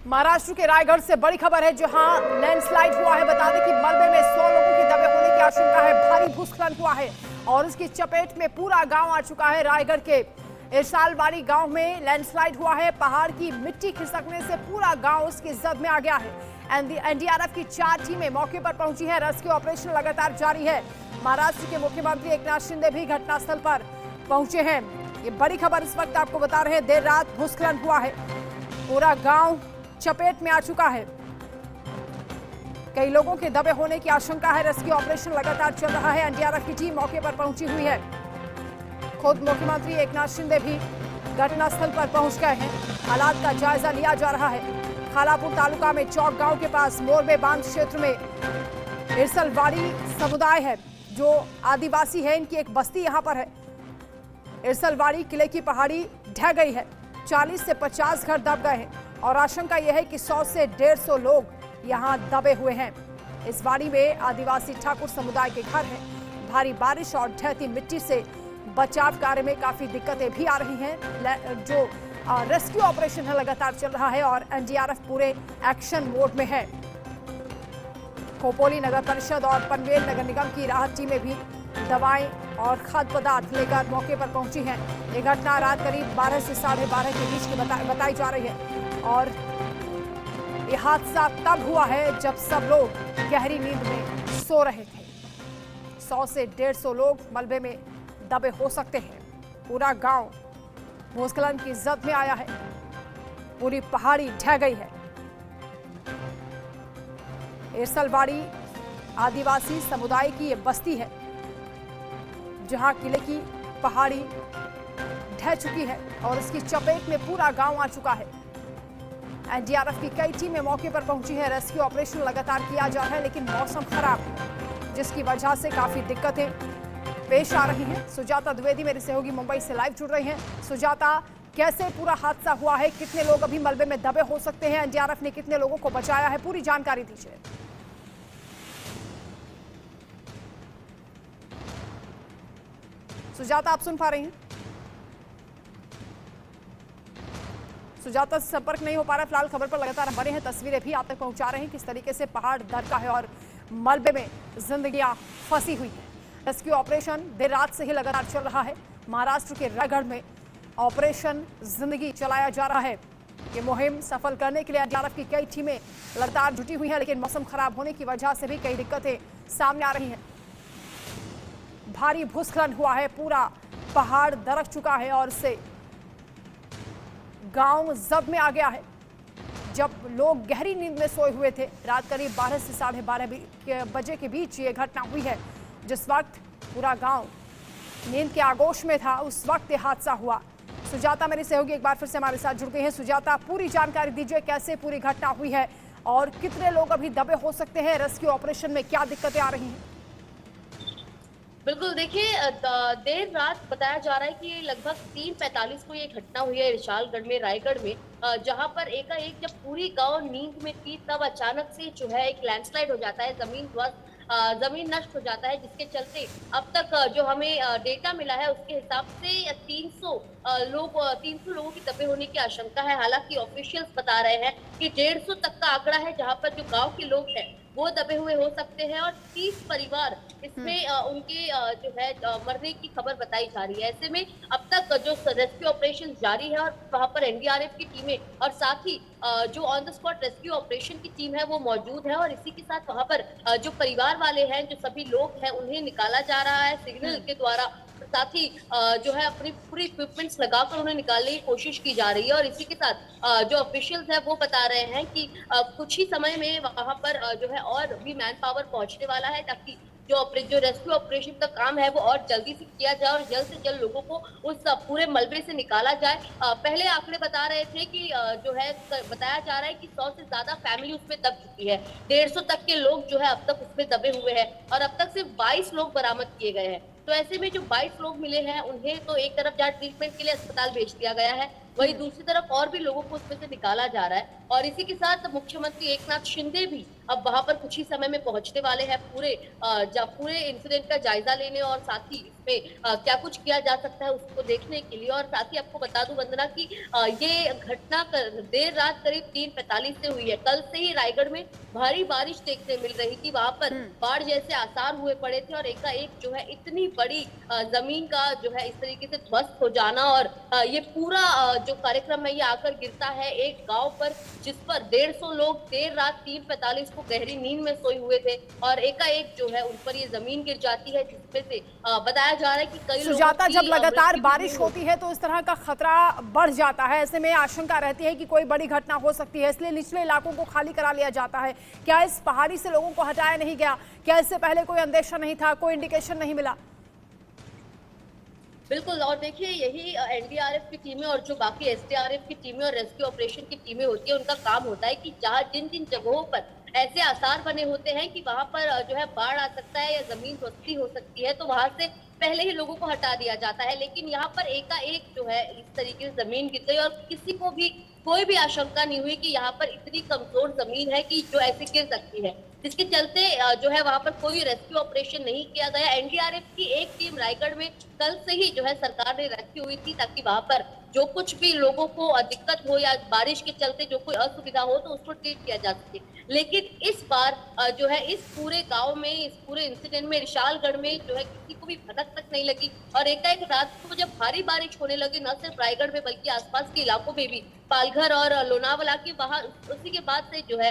महाराष्ट्र के रायगढ़ से बड़ी खबर है, जहां लैंडस्लाइड हुआ है। बता दें कि मलबे में 100 लोगों की दबे होने की आशंका है। भारी भूस्खलन हुआ है और उसकी चपेट में पूरा गांव आ चुका है। रायगढ़ के इरसालवाड़ी गांव में लैंडस्लाइड हुआ है। पहाड़ की मिट्टी खिसकने से पूरा गांव उसकी जद में आ गया है। एनडीआरएफ की 4 टीमें मौके पर पहुंची है। रेस्क्यू ऑपरेशन लगातार जारी है। महाराष्ट्र के मुख्यमंत्री एकनाथ शिंदे भी घटनास्थल पर पहुंचे हैं। ये बड़ी खबर इस वक्त आपको बता रहे हैं। देर रात भूस्खलन हुआ है, पूरा गांव चपेट में आ चुका है। कई लोगों के दबे होने की आशंका है। रेस्क्यू ऑपरेशन लगातार चल रहा है। एनडीआरएफ की टीम मौके पर पहुंची हुई है। खुद मुख्यमंत्री एकनाथ शिंदे भी घटनास्थल पर पहुंच गए हैं। हालात का जायजा लिया जा रहा है। खालापुर तालुका में चौक गांव के पास मोरबे बांध क्षेत्र में इरसलवाड़ी समुदाय है, जो आदिवासी है। इनकी एक बस्ती यहां पर है। इरसलवाड़ी किले की पहाड़ी ढह गई है। 40 से 50 घर दब गए हैं और आशंका यह है कि 100 से 150 लोग यहां दबे हुए हैं। इस वाड़ी में आदिवासी ठाकुर समुदाय के घर हैं। भारी बारिश और ढहती मिट्टी से बचाव कार्य में काफी दिक्कतें भी आ रही हैं। जो रेस्क्यू ऑपरेशन है लगातार चल रहा है और एनडीआरएफ पूरे एक्शन मोड में है। खोपोली नगर परिषद और पनवेल नगर निगम की राहत टीमें भी दवाएं और खाद्य पदार्थ लेकर मौके पर पहुंची हैं। ये घटना रात करीब 12 से 12:30 के बीच की बताई जा रही है और ये हादसा तब हुआ है जब सब लोग गहरी नींद में सो रहे थे। 100 से 150 लोग मलबे में दबे हो सकते हैं। पूरा गांव भूस्खलन की जद में आया है। पूरी पहाड़ी ढह गई है। इरसलवाड़ी आदिवासी समुदाय की ये बस्ती है, जहां किले की पहाड़ी ढह चुकी है और इसकी चपेट में पूरा गांव आ चुका है। एनडीआरएफ की कई टीमें मौके पर पहुंची हैं। रेस्क्यू ऑपरेशन लगातार किया जा रहा है, लेकिन मौसम खराब है, जिसकी वजह से काफी दिक्कतें पेश आ रही हैं। सुजाता द्विवेदी मेरे सहयोगी मुंबई से लाइव जुड़ रही हैं। सुजाता, कैसे पूरा हादसा हुआ है? कितने लोग अभी मलबे में दबे हो सकते हैं? एनडीआरएफ ने कितने लोगों को बचाया है? पूरी जानकारी दीजिए। सुजाता, आप सुन पा रही हैं? सुजाता से संपर्क नहीं हो पा रहा। फिलहाल खबर पर लगातार बने हैं, तस्वीरें भी आप तक पहुंचा रहे हैं किस तरीके से पहाड़ दरका है और मलबे में जिंदगियां फंसी हुई हैं। रेस्क्यू ऑपरेशन देर रात से ही लगातार चल रहा है। महाराष्ट्र के रायगढ़ में ऑपरेशन जिंदगी चलाया जा रहा है। ये मुहिम सफल करने के लिए एनडीआरएफ की कई टीमें लगातार जुटी हुई हैं, लेकिन मौसम खराब होने की वजह से भी कई दिक्कतें सामने आ रही हैं। भारी भूस्खलन हुआ है, पूरा पहाड़ दरक चुका है और इससे गांव जद में आ गया है। जब लोग गहरी नींद में सोए हुए थे, रात करीब 12 से 12:30 बजे के बीच ये घटना हुई है। जिस वक्त पूरा गांव नींद के आगोश में था, उस वक्त ये हादसा हुआ। सुजाता मेरी सहयोगी एक बार फिर से हमारे साथ जुड़ गई हैं। सुजाता, पूरी जानकारी दीजिए, कैसे पूरी घटना हुई है और कितने लोग अभी दबे हो सकते हैं? रेस्क्यू ऑपरेशन में क्या दिक्कतें आ रही हैं? बिल्कुल, देखिए देर रात बताया जा रहा है कि लगभग 3:45 को ये घटना हुई है विशालगढ़ में, रायगढ़ में, जहां पर एकाएक जब पूरी गांव नींद में थी, तब अचानक से जो है एक लैंडस्लाइड हो जाता है, जमीन नष्ट हो जाता है, जिसके चलते अब तक जो हमें डेटा मिला है उसके हिसाब से 300 लोगों की दबे होने की आशंका है। हालांकि ऑफिशियल्स बता रहे हैं कि 150 तक का आंकड़ा है, जहां पर जो गांव के लोग हैं वो दबे हुए हो सकते हैं और 30 परिवार इसमें उनके जो है मरने की खबर बताई जा रही है। ऐसे में अब तक जो रेस्क्यू ऑपरेशन जारी है और वहां पर एनडीआरएफ की टीमें और साथ ही जो on the spot rescue operation की टीम है वो मौजूद है और इसी के साथ वहां पर जो परिवार वाले हैं, जो सभी लोग हैं, उन्हें निकाला जा रहा है सिग्नल के द्वारा। साथ ही जो है अपनी पूरी इक्विपमेंट्स लगाकर उन्हें निकालने की कोशिश की जा रही है और इसी के साथ जो ऑफिशियल्स है वो बता रहे हैं कि कुछ ही समय में वहां पर जो है और भी मैन पावर पहुंचने वाला है, ताकि जो रेस्क्यू ऑपरेशन का काम है वो और जल्दी से किया जाए और जल्द से जल्द लोगों को उस पूरे मलबे से निकाला जाए। पहले आंकड़े बता रहे थे कि जो है बताया जा रहा है कि 100 से ज्यादा फैमिली उसमें दब चुकी है। 150 तक के लोग जो है अब तक उसमें दबे हुए हैं और अब तक सिर्फ 22 लोग बरामद किए गए हैं। तो ऐसे में जो 22 लोग मिले हैं, उन्हें तो एक तरफ जहाँ ट्रीटमेंट के लिए अस्पताल भेज दिया गया है, वहीं दूसरी तरफ और भी लोगों को उसमें से निकाला जा रहा है। और इसी के साथ मुख्यमंत्री एकनाथ शिंदे भी अब वहां पर कुछ ही समय में पहुंचने वाले हैं पूरे इंसिडेंट का जायजा लेने और साथ ही इसमें क्या कुछ किया जा सकता है उसको देखने के लिए। और साथ ही आपको बता दूं वंदना कि ये घटना देर रात करीब 3:45 से हुई है। कल से ही रायगढ़ में भारी बारिश देखने मिल रही थी, वहां पर बाढ़ जैसे आसार हुए पड़े थे और एकाएक जो है इतनी बड़ी जमीन का जो है इस तरीके से ध्वस्त हो जाना और ये पूरा जो कार्यक्रम है ये आकर गिरता है एक गांव पर, जिस पर 150 लोग देर रात 3:45 को गहरी नींद में सोए हुए थे और एकाएक जो है उन पर ये जमीन गिर जाती है, जिसमें से बताया जा रहा है कि कई सुजाता, लोगों जब की लगातार मृत्यु भी बारिश हुई। होती है तो इस तरह का खतरा बढ़ जाता है। ऐसे में आशंका रहती है कि कोई बड़ी घटना हो सकती है, इसलिए निचले इलाकों को खाली करा लिया जाता है। क्या इस पहाड़ी से लोगों को हटाया नहीं गया? क्या इससे पहले कोई अंदेशा नहीं था, कोई इंडिकेशन नहीं मिला? बिल्कुल, और देखिए यही एनडीआरएफ की टीमें और जो बाकी एसडीआरएफ की टीमें और रेस्क्यू ऑपरेशन की टीमें होती है, उनका काम होता है कि जहाँ जिन जिन जगहों पर ऐसे आसार बने होते हैं कि वहां पर जो है बाढ़ आ सकता है या जमीन ध्वस्ती हो सकती है, तो वहां से पहले ही लोगों को हटा दिया जाता है। लेकिन यहाँ पर एकाएक जो है इस तरीके से जमीन गिर गई और किसी को भी कोई भी आशंका नहीं हुई कि यहाँ पर इतनी कमजोर जमीन है कि जो ऐसे गिर सकती है, जिसके चलते जो है वहां पर कोई रेस्क्यू ऑपरेशन नहीं किया गया। एनडीआरएफ की एक टीम रायगढ़ में कल से ही जो है सरकार ने रखी हुई थी ताकि वहां पर जो कुछ भी लोगों को दिक्कत हो या बारिश के चलते जो कोई असुविधा हो तो उसको ट्रीट किया जा सके। लेकिन इस बार जो है इस पूरे गांव में, इस पूरे इंसिडेंट में, विशालगढ़ में जो है किसी को भी भनक तक नहीं लगी और एकाएक रात को जब भारी बारिश होने लगी, न सिर्फ रायगढ़ में बल्कि आसपास के इलाकों में भी, पालघर और लोनावाला के वहां, उसी के बाद से जो है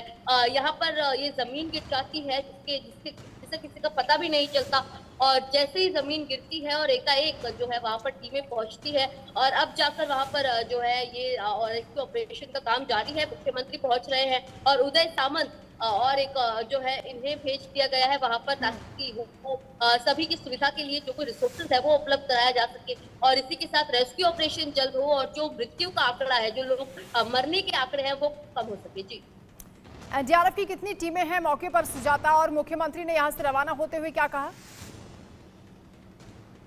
यहाँ पर ये जमीन गिर जाती है जिससे किसी का पता भी नहीं चलता। और जैसे ही जमीन गिरती है और एकाएक जो है वहां पर टीमें पहुंचती है और अब जाकर वहां पर जो है ये रेस्क्यू ऑपरेशन का काम जारी है। मुख्यमंत्री पहुंच रहे हैं और उदय सामंत और एक जो है इन्हें भेज दिया गया है वहां पर ताकि वो सभी की सुविधा के लिए जो कोई रिसोर्सेज है वो उपलब्ध कराया जा सके और इसी के साथ रेस्क्यू ऑपरेशन जल्द हो और जो मृत्यु का आंकड़ा है, जो लोग मरने के आंकड़े हैं, वो कम हो सके। जी, एनडीआरएफ की कितनी टीमें हैं मौके पर सुजाता, और मुख्यमंत्री ने यहाँ से रवाना होते हुए क्या कहा?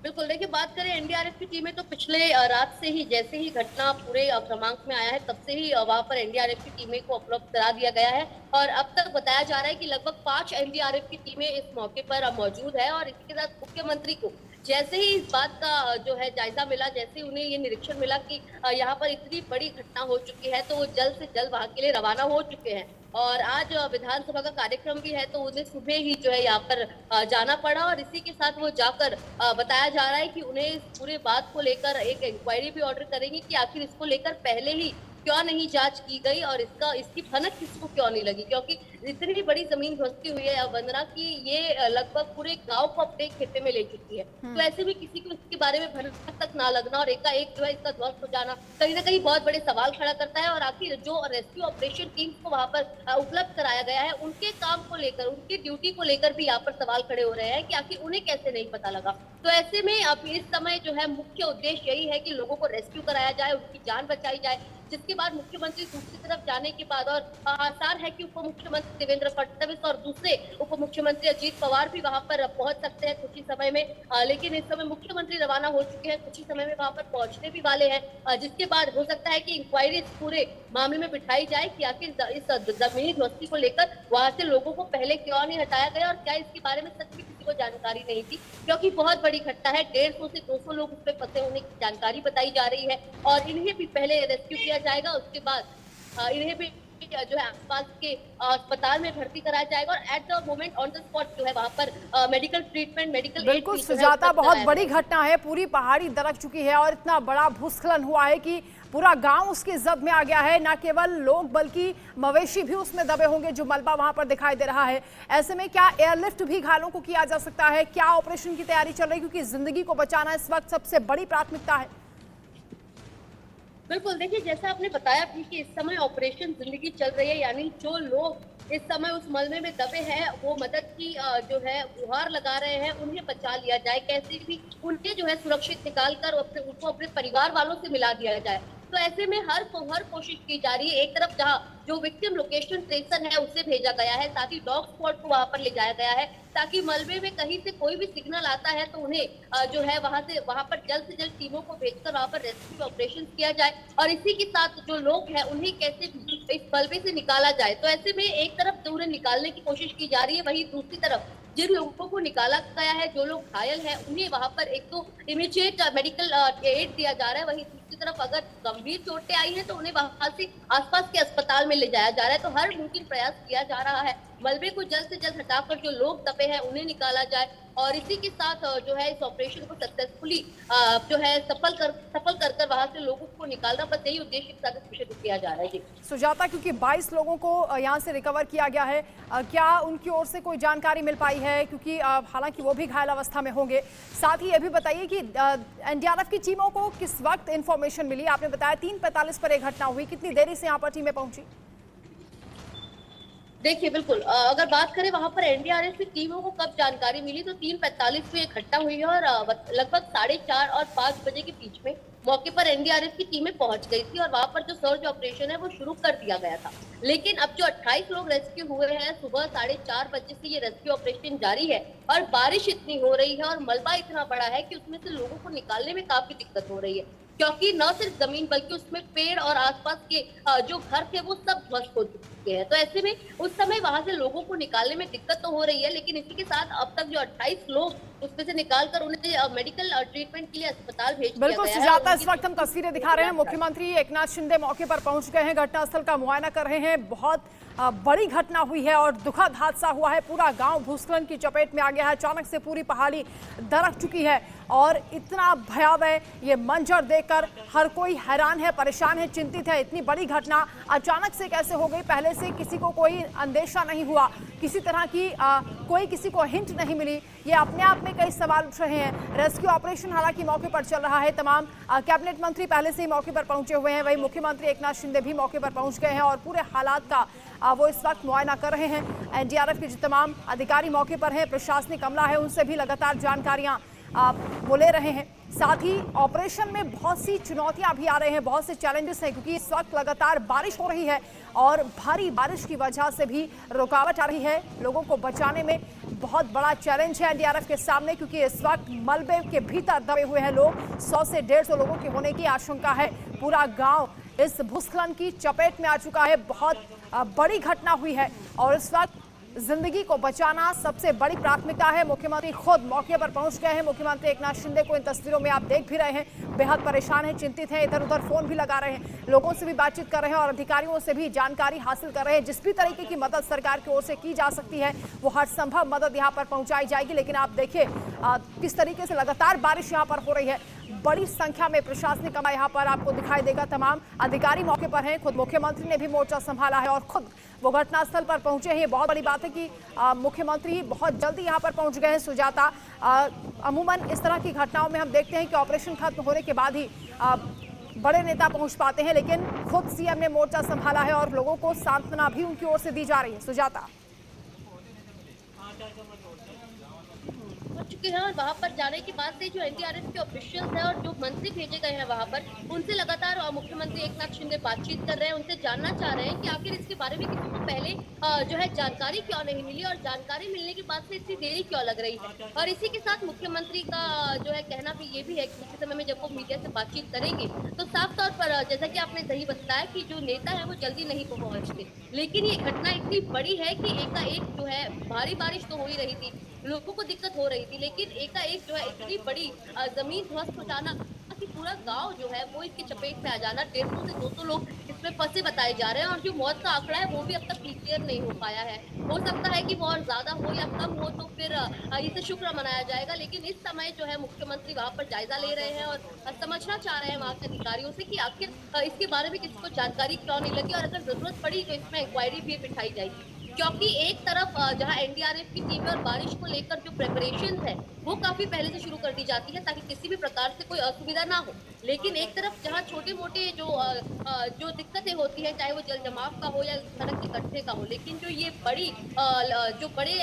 बिल्कुल, देखिए बात करें एनडीआरएफ की टीमें तो पिछले रात से ही, जैसे ही घटना पूरे क्रमांक में आया है तब से ही वहां पर एनडीआरएफ की टीमें को उपलब्ध करा दिया गया है और अब तक बताया जा रहा है कि लगभग 5 एनडीआरएफ की टीमें इस मौके पर मौजूद है। और इसी के साथ मुख्यमंत्री को जैसे ही इस बात का जो है जायजा मिला, जैसे उन्हें ये निरीक्षण मिला कि यहाँ पर इतनी बड़ी घटना हो चुकी है, तो वो जल्द से जल्द वहां के लिए रवाना हो चुके हैं। और आज विधानसभा का कार्यक्रम भी है तो उन्हें सुबह ही जो है यहाँ पर जाना पड़ा और इसी के साथ वो जाकर बताया जा रहा है कि उन्हें इस पूरे बात को लेकर एक इंक्वायरी भी ऑर्डर करेंगे कि आखिर इसको लेकर पहले ही क्यों नहीं जांच की गई और इसकी भनक किसको क्यों नहीं लगी, क्योंकि इतनी बड़ी जमीन ध्वस्ती हुई है वंदना की ये लगभग पूरे गांव को अपने खेते में ले चुकी है। तो ऐसे में किसी को इसके बारे में भनक तक ना लगना और एकाएक जो है इसका ध्वस्त हो जाना कहीं ना कहीं बहुत बड़े सवाल खड़ा करता है। और आखिर जो रेस्क्यू ऑपरेशन टीम को वहां पर उपलब्ध कराया गया है, उनके काम को लेकर, उनकी ड्यूटी को लेकर भी यहाँ पर सवाल खड़े हो रहे हैं कि आखिर उन्हें कैसे नहीं पता लगा। तो ऐसे में अब इस समय जो है मुख्य उद्देश्य यही है कि लोगों को रेस्क्यू कराया जाए, उनकी जान बचाई जाए, जिसके बाद मुख्यमंत्री दूसरी तरफ जाने के बाद और आसार है कि उप मुख्यमंत्री देवेंद्र फडणवीस और दूसरे उप मुख्यमंत्री अजीत पवार भी वहां पर पहुंच सकते हैं कुछ ही समय में। लेकिन इस समय मुख्यमंत्री रवाना हो चुके हैं, कुछ ही समय में वहां पर पहुंचने भी वाले हैं, जिसके बाद हो सकता है कि इंक्वायरी इस पूरे मामले में बिठाई जाए कि आखिर इस जमीनी ध्वस्ती को लेकर वहां से लोगों को पहले क्यों नहीं हटाया गया और क्या इसके बारे में सच में को जानकारी नहीं थी, क्योंकि बहुत बड़ी घटना है। 150 से 200 लोग उस पर फंसे होने की जानकारी बताई जा रही है और इन्हें भी पहले रेस्क्यू किया जाएगा, उसके बाद इन्हें भी जो है आसपास के अस्पताल में भर्ती कराया जाएगा और at the moment on the spot जो है वहां पर मेडिकल ट्रीटमेंट, मेडिकल बिल्कुल सुजाता, बहुत बड़ी घटना है, पूरी पहाड़ी दरक चुकी है और इतना बड़ा भूस्खलन हुआ है कि पूरा गांव उसकी जद में आ गया है। न केवल लोग बल्कि मवेशी भी उसमें दबे होंगे, जो मलबा वहां पर दिखाई दे रहा है। ऐसे में क्या एयरलिफ्ट भी घायलों को किया जा सकता है? क्या ऑपरेशन की तैयारी चल रही है, क्योंकि जिंदगी को बचाना इस वक्त सबसे बड़ी प्राथमिकता है? बिल्कुल, देखिए जैसा आपने बताया भी कि इस समय ऑपरेशन जिंदगी चल रही है, यानी जो लोग इस समय उस मलबे में दबे हैं वो मदद की जो है गुहार लगा रहे हैं, उन्हें बचा लिया जाए, कैसे भी उन्हें जो है सुरक्षित निकाल कर उनको अपने परिवार वालों से मिला दिया जाए। तो ऐसे में हर कोशिश की जा रही है। एक तरफ जहाँ जो विक्टिम लोकेशन ट्रेसर है उसे भेजा गया है, साथ ही डॉग स्क्वाड को वहां पर ले जाया गया है ताकि मलबे में कहीं से कोई भी सिग्नल आता है तो उन्हें जो है वहां पर जल्द से जल्द टीमों को भेजकर वहां पर रेस्क्यू ऑपरेशन किया जाए और इसी के साथ जो लोग हैं उन्हें कैसे भी इस मलबे से निकाला जाए। तो ऐसे में एक तरफ तो उन्हें निकालने की कोशिश की जा रही है, वहीं दूसरी तरफ जिन लोगों को निकाला गया है, जो लोग घायल हैं, उन्हें वहां पर एक तो इमीडिएट मेडिकल एड दिया जा रहा है, वहीं दूसरी तरफ अगर गंभीर चोटें आई हैं तो उन्हें वहां से आसपास के अस्पताल में ले जाया जा रहा है। तो हर मुमकिन प्रयास किया जा रहा है मलबे को जल्द से जल्द हटाकर जो लोग दबे हैं उन्हें निकाला जाए, और इसी के साथ जो है इस ऑपरेशन को सक्सेसफुली जो है सफल कर वहां से लोगों को निकालना, बस यही उद्देश्य के साथ इस मिशन को किया जा रहा है। जी सुजाता, क्योंकि 22 लोगों को यहाँ से रिकवर किया गया है, क्या उनकी ओर से कोई जानकारी मिल पाई है? क्योंकि हालांकि वो भी घायल अवस्था में होंगे। साथ ही ये भी बताइए कि एनडीआरएफ की टीमों को किस वक्त इंफॉर्मेशन मिली? आपने बताया 3:45 पर एक घटना हुई, कितनी देरी से यहाँ पर टीमें पहुंची? देखिए बिल्कुल, अगर बात करें वहां पर एनडीआरएफ की टीमों को कब जानकारी मिली तो 3:45 में एक घटना हुई है, और लगभग 4:30 और 5 बजे के बीच में मौके पर एनडीआरएफ की टीमें पहुंच गई थी, और वहां पर जो सर्च ऑपरेशन है वो शुरू कर दिया गया था। लेकिन अब जो 28 लोग रेस्क्यू हुए हैं, सुबह 4:30 बजे से ये रेस्क्यू ऑपरेशन जारी है, और बारिश इतनी हो रही है और मलबा इतना बड़ा है कि उसमें से लोगों को निकालने में काफी दिक्कत हो रही है, क्योंकि न सिर्फ जमीन बल्कि उसमें पेड़ और आसपास के जो घर थे वो सब ध्वस्त हो चुके हैं। तो ऐसे में उस समय वहां से लोगों को निकालने में दिक्कत तो हो रही है, लेकिन इसी के साथ अब तक जो 28 लोग उसमें से निकालकर उन्हें मेडिकल ट्रीटमेंट के लिए अस्पताल भेज दिया बिल्कुल गया है। सुजाता, इस वक्त हम तस्वीरें दिखा रहे हैं, मुख्यमंत्री एकनाथ शिंदे मौके पर पहुंच गए हैं, घटनास्थल का मुआयना कर रहे हैं। बहुत बड़ी घटना हुई है और दुखद हादसा हुआ है, पूरा गांव भूस्खलन की चपेट में आ गया है, अचानक से पूरी पहाड़ी दरक चुकी है, और इतना भयावह ये मंजर देखकर हर कोई हैरान है, परेशान है, चिंतित है। इतनी बड़ी घटना अचानक से कैसे हो गई? पहले से किसी को कोई अंदेशा नहीं हुआ, किसी तरह की कोई किसी को हिंट नहीं मिली, ये अपने आप में कई सवाल उठ रहे हैं। रेस्क्यू ऑपरेशन हालांकि मौके पर चल रहा है, तमाम कैबिनेट मंत्री पहले से ही मौके पर पहुंचे हुए हैं, वही मुख्यमंत्री एकनाथ शिंदे भी मौके पर पहुंच गए हैं और पूरे हालात का वो इस वक्त मुआयना कर रहे हैं। एनडीआरएफ के जो तमाम अधिकारी मौके पर हैं, प्रशासनिक अमला है, उनसे भी लगातार जानकारियां वो ले रहे हैं। साथ ही ऑपरेशन में बहुत सी चुनौतियां भी आ रहे हैं, बहुत से चैलेंजेस हैं, क्योंकि इस वक्त लगातार बारिश हो रही है और भारी बारिश की वजह से भी रुकावट आ रही है। लोगों को बचाने में बहुत बड़ा चैलेंज है एनडीआरएफ के सामने, क्योंकि इस वक्त मलबे के भीतर दबे हुए हैं लोग। 100 से 150 लोगों की होने की आशंका है। पूरा गांव इस भूस्खलन की चपेट में आ चुका है। बहुत बड़ी घटना हुई है और इस वक्त जिंदगी को बचाना सबसे बड़ी प्राथमिकता है। मुख्यमंत्री खुद मौके पर पहुंच गए हैं। मुख्यमंत्री एकनाथ शिंदे को इन तस्वीरों में आप देख भी रहे हैं, बेहद परेशान हैं, चिंतित हैं, इधर उधर फोन भी लगा रहे हैं, लोगों से भी बातचीत कर रहे हैं और अधिकारियों से भी जानकारी हासिल कर रहे हैं। जिस भी तरीके की मदद सरकार की ओर से की जा सकती है वो हर संभव मदद यहाँ पर पहुंचाई जाएगी। लेकिन आप देखिए किस तरीके से लगातार बारिश यहाँ पर हो रही है। बड़ी संख्या में प्रशासनिक अमला यहाँ पर आपको दिखाई देगा, तमाम अधिकारी मौके पर हैं। खुद मुख्यमंत्री ने भी मोर्चा संभाला है और खुद वो घटनास्थल पर पहुंचे हैं। ये बहुत बड़ी बात है कि मुख्यमंत्री बहुत जल्दी यहाँ पर पहुंच गए हैं। सुजाता, अमूमन इस तरह की घटनाओं में हम देखते हैं कि ऑपरेशन खत्म होने के बाद ही बड़े नेता पहुंच पाते हैं, लेकिन खुद सीएम ने मोर्चा संभाला है और लोगों को सांत्वना भी उनकी ओर से दी जा रही है। सुजाता, चुके हैं और वहां पर जाने के बाद से जो एनडीआरएफ के ऑफिशियल्स हैं और जो मंत्री भेजे गए हैं वहां पर, उनसे लगातार मुख्यमंत्री एकनाथ शिंदे बातचीत कर रहे हैं, उनसे जानना चाह रहे हैं कि आखिर इसके बारे में किसी को पहले जो है जानकारी क्यों नहीं मिली और जानकारी मिलने के बाद से इतनी देरी क्यों लग रही है। और इसी के साथ मुख्यमंत्री का जो है कहना भी ये भी है कि किसी समय में जब वो मीडिया से बातचीत करेंगे तो साफ तौर पर जैसा कि आपने सही बताया कि जो नेता है वो जल्दी नहीं पहुंचते, लेकिन ये घटना इतनी बड़ी है कि एकाएक जो है भारी बारिश तो हो ही रही थी, लोगों को दिक्कत हो रही थी, लेकिन एकाएक जो है इतनी बड़ी जमीन ध्वस्त हो जाना कि पूरा गांव जो है वो इसके चपेट में आ जाना। 150 से 200 लोग इसमें फंसे बताए जा रहे हैं और जो मौत का आंकड़ा है वो भी अब तक क्लियर नहीं हो पाया है। हो सकता है कि वो और ज्यादा हो या कम हो तो फिर इसे शुक्र मनाया जाएगा, लेकिन इस समय जो है मुख्यमंत्री वहां पर जायजा ले रहे हैं और समझना चाह रहे हैं वहां के अधिकारियों से कि आखिर इसके बारे में किसी को जानकारी क्यों नहीं लगी और अगर जरूरत पड़ी तो इसमें इंक्वायरी भी बिठाई जाएगी। क्योंकि एक तरफ जहां एनडीआरएफ की टीमें और बारिश को लेकर जो प्रिपरेशन है वो काफी पहले से शुरू कर दी जाती है ताकि किसी भी प्रकार से कोई असुविधा ना हो, लेकिन एक तरफ जहां छोटे मोटे जो दिक्कतें होती हैं, चाहे वो जल जमाव का हो या सड़क के गड्ढे का हो, लेकिन जो ये बड़ी जो बड़े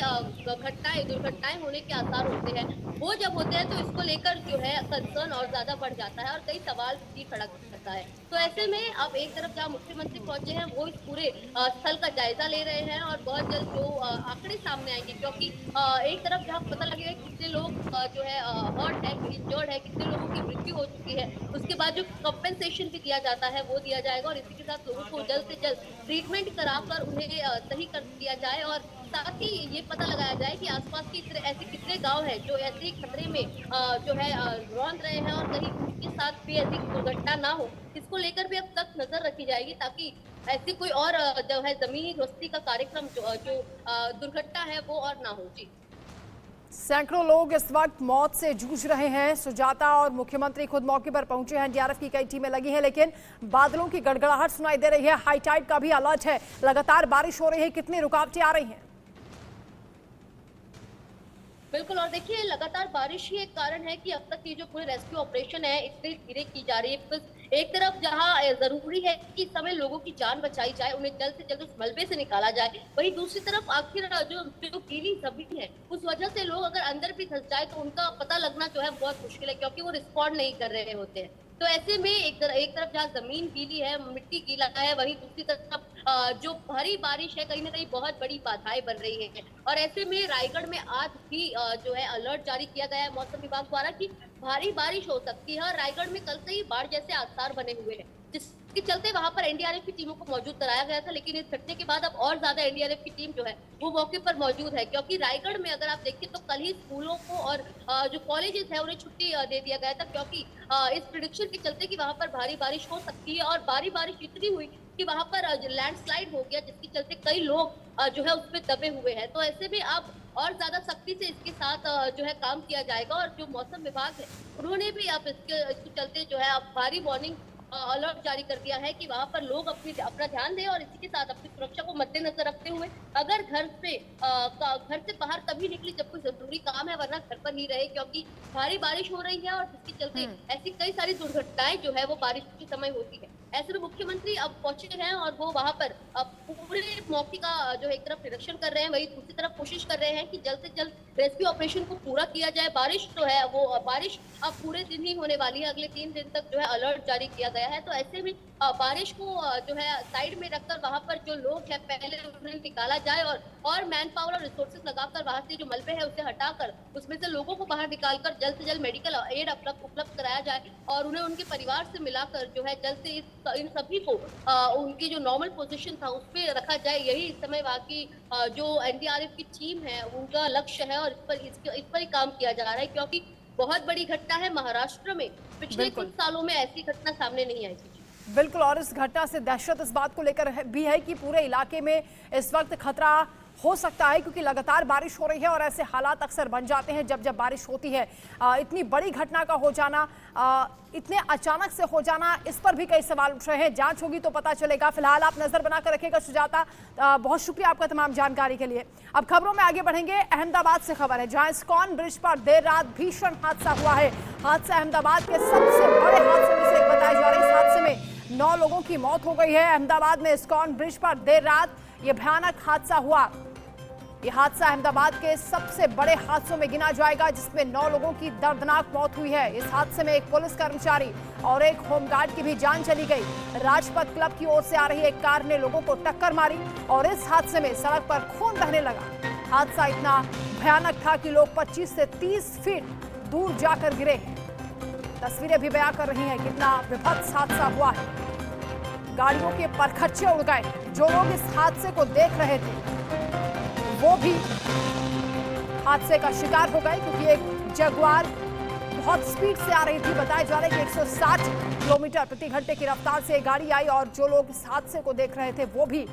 दुर्घटनाएं होने के आसार होते हैं वो जब होते हैं तो इसको लेकर जो है कंसर्न और ज्यादा बढ़ जाता है और कई सवाल भी खड़ा करता है। तो ऐसे में अब एक तरफ जहाँ मुख्यमंत्री पहुंचे हैं वो इस पूरे स्थल का जायजा ले रहे हैं और बहुत जल्द जो आंकड़े सामने आएंगे, क्योंकि एक तरफ जहाँ पता लगेगा कितने लोग जो है हर्ट है, इंजर्ड है, कितने लोगों की मृत्यु हो चुकी है, उसके बाद जो कंपेंसेशन भी दिया जाता है वो दिया जाएगा और इसी के साथ लोगों को जल्द से जल्द ट्रीटमेंट कराकर उन्हें सही कर दिया जाए और साथ ही ये पता लगाया जाए कि आसपास के ऐसे कितने गांव हैं जो ऐसे खतरे में जो है रौंद रहे हैं और कहीं उनके साथ भी ऐसी दुर्घटना ना हो, इसको लेकर भी अब तक नजर रखी जाएगी ताकि ऐसी कोई और जो है जमीनी दोस्ती का कार्यक्रम जो दुर्घटना है वो और ना हो। जी, सैकड़ों लोग इस वक्त मौत से जूझ रहे हैं। सुजाता और मुख्यमंत्री खुद मौके पर पहुंचे हैं। एनडीआरएफ की कई टीमें लगी हैं, लेकिन बादलों की गड़गड़ाहट सुनाई दे रही है। हाई टाइड का भी अलर्ट है। लगातार बारिश हो रही है। कितनी रुकावटें आ रही हैं? बिल्कुल, और देखिए लगातार बारिश ही एक कारण है कि अब तक ये जो पूरे रेस्क्यू ऑपरेशन है इतने धीरे की जा रही है। एक तरफ जहां जरूरी है कि इस समय लोगों की जान बचाई जाए, उन्हें जल्द से जल्द उस मलबे से निकाला जाए, वहीं दूसरी तरफ आखिर जो गीली जमीन है उस वजह से लोग अगर अंदर भी धंस जाए तो उनका पता लगना जो है बहुत मुश्किल है क्योंकि वो रिस्पॉन्ड नहीं कर रहे होते हैं। तो ऐसे में एक तरफ जहाँ जमीन गीली है, मिट्टी गीला है, वहीं दूसरी तरफ जो भारी बारिश है कहीं ना कहीं बहुत बड़ी बाधाएं बन रही है। और ऐसे में रायगढ़ में आज भी जो है अलर्ट जारी किया गया है मौसम विभाग द्वारा कि भारी बारिश हो सकती है और रायगढ़ में कल से ही बाढ़ जैसे आसार बने हुए हैं, जिसके चलते वहां पर एनडीआरएफ की टीमों को मौजूद कराया गया था। लेकिन इस घटने के बाद अब और ज्यादा एनडीआरएफ की टीम जो है वो मौके पर मौजूद है क्योंकि रायगढ़ में अगर आप देखिए तो कल ही स्कूलों को और जो कॉलेजेस है उन्हें छुट्टी दे दिया गया था क्योंकि इस प्रिडिक्शन के चलते कि वहां पर भारी बारिश हो सकती है और भारी बारिश इतनी हुई कि वहां पर लैंडस्लाइड हो गया, जिसके चलते कई लोग जो है उसमें दबे हुए हैं। तो ऐसे में अब और ज्यादा सख्ती से इसके साथ जो है काम किया जाएगा और जो मौसम विभाग है उन्होंने भी अब इसके चलते जो है अब भारी वार्निंग अलर्ट जारी कर दिया है कि वहां पर लोग अपना ध्यान दें और इसी के साथ अपनी सुरक्षा को मद्देनजर रखते हुए अगर घर से बाहर तभी निकले जब कोई जरूरी काम है, वरना घर पर ही रहे क्योंकि भारी बारिश हो रही है और जिसके चलते ऐसी कई सारी दुर्घटनाएं जो है वो बारिश के समय होती है। ऐसे में मुख्यमंत्री अब पहुंचे हैं और वो वहां पर पूरे मौके का जो एक तरफ निरीक्षण कर रहे हैं, वही दूसरी तरफ कोशिश कर रहे हैं कि जल्द से जल्द रेस्क्यू ऑपरेशन को पूरा किया जाए। बारिश जो है वो बारिश अब पूरे दिन ही होने वाली है, अगले 3 दिन तक जो है अलर्ट जारी किया गया है। तो ऐसे में बारिश को जो है साइड में रखकर वहां पर जो लोग हैं पहले उन्हें निकाला जाए और मैन पावर और रिसोर्सेज लगाकर वहां से जो मलबे है उसे हटाकर उसमें से लोगों को बाहर निकालकर जल्द से जल्द मेडिकल एड उपलब्ध कराया जाए और उन्हें उनके परिवार से मिलाकर जो है जल्द से इन सभी को उनकी जो नॉर्मल पोजीशन था उस पर रखा जाए। यही इस समय वहाँ की जो एनडीआरएफ की टीम है उनका लक्ष्य है और इस पर ही काम किया जा रहा है क्योंकि बहुत बड़ी घटना है। महाराष्ट्र में पिछले कुछ सालों में ऐसी घटना सामने नहीं आई थी। बिल्कुल, और इस घटना से दहशत इस बात को लेकर भी है कि पूरे इलाके में इस वक्त खतरा हो सकता है क्योंकि लगातार बारिश हो रही है और ऐसे हालात अक्सर बन जाते हैं जब बारिश होती है। इतनी बड़ी घटना का हो जाना, इतने अचानक से हो जाना, इस पर भी कई सवाल उठ रहे हैं। जांच होगी तो पता चलेगा। फिलहाल आप नजर बनाकर रखिएगा सुजाता। बहुत शुक्रिया आपका तमाम जानकारी के लिए। अब खबरों में आगे बढ़ेंगे। अहमदाबाद से खबर है जहां इस्कॉन ब्रिज पर देर रात भीषण हादसा हुआ है। हादसा अहमदाबाद के सबसे बड़े हादसों में से एक बताई जा रही। इस हादसे में 9 लोगों की मौत हो गई है। अहमदाबाद में इस्कॉन ब्रिज पर देर रात ये भयानक हादसा हुआ। ये हादसा अहमदाबाद के सबसे बड़े हादसों में गिना जाएगा जिसमें 9 लोगों की दर्दनाक मौत हुई है। इस हादसे में एक पुलिस कर्मचारी और एक होमगार्ड की भी जान चली गई। राजपथ क्लब की ओर से आ रही एक कार ने लोगों को टक्कर मारी और इस हादसे में सड़क पर खून बहने लगा। हादसा इतना भयानक था कि लोग 25 से 30 फीट दूर जाकर गिरे। तस्वीरें भी बयां कर रही हैं कितना विभत्स हादसा हुआ है। गाड़ियों के परखच्चे उड़ गए। जो लोग इस हादसे को देख रहे थे वो भी हादसे का शिकार हो गए क्योंकि एक जगुआर बहुत स्पीड से आ रही थी। बताया जा रहा है कि 160 किलोमीटर प्रति घंटे की रफ्तार से गाड़ी आई और जो लोग इस हादसे को देख रहे थे वो भी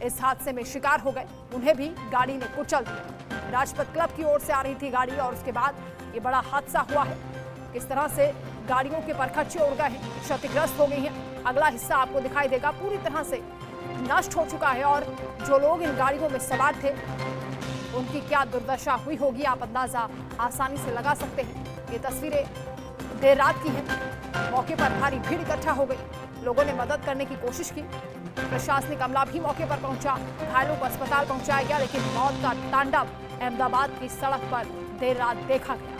इस हादसे में शिकार हो गए। उन्हें भी गाड़ी ने कुचल दिया। राजपथ क्लब की ओर से आ रही थी गाड़ी और उसके बाद ये बड़ा हादसा हुआ है। किस तरह से गाड़ियों के परखच्चे उड़ गए हैं, क्षतिग्रस्त हो गई हैं। अगला हिस्सा आपको दिखाई देगा पूरी तरह से नष्ट हो चुका है और जो लोग इन गाड़ियों में सवार थे उनकी क्या दुर्दशा हुई होगी आप अंदाजा आसानी से लगा सकते हैं। ये तस्वीरें देर रात की हैं। मौके पर भारी भीड़ इकट्ठा हो गई। लोगों ने मदद करने की कोशिश की। प्रशासनिक अमला भी मौके पर पहुंचा। घायलों को अस्पताल पहुंचाया गया लेकिन मौत का तांडव अहमदाबाद की सड़क पर देर रात देखा गया।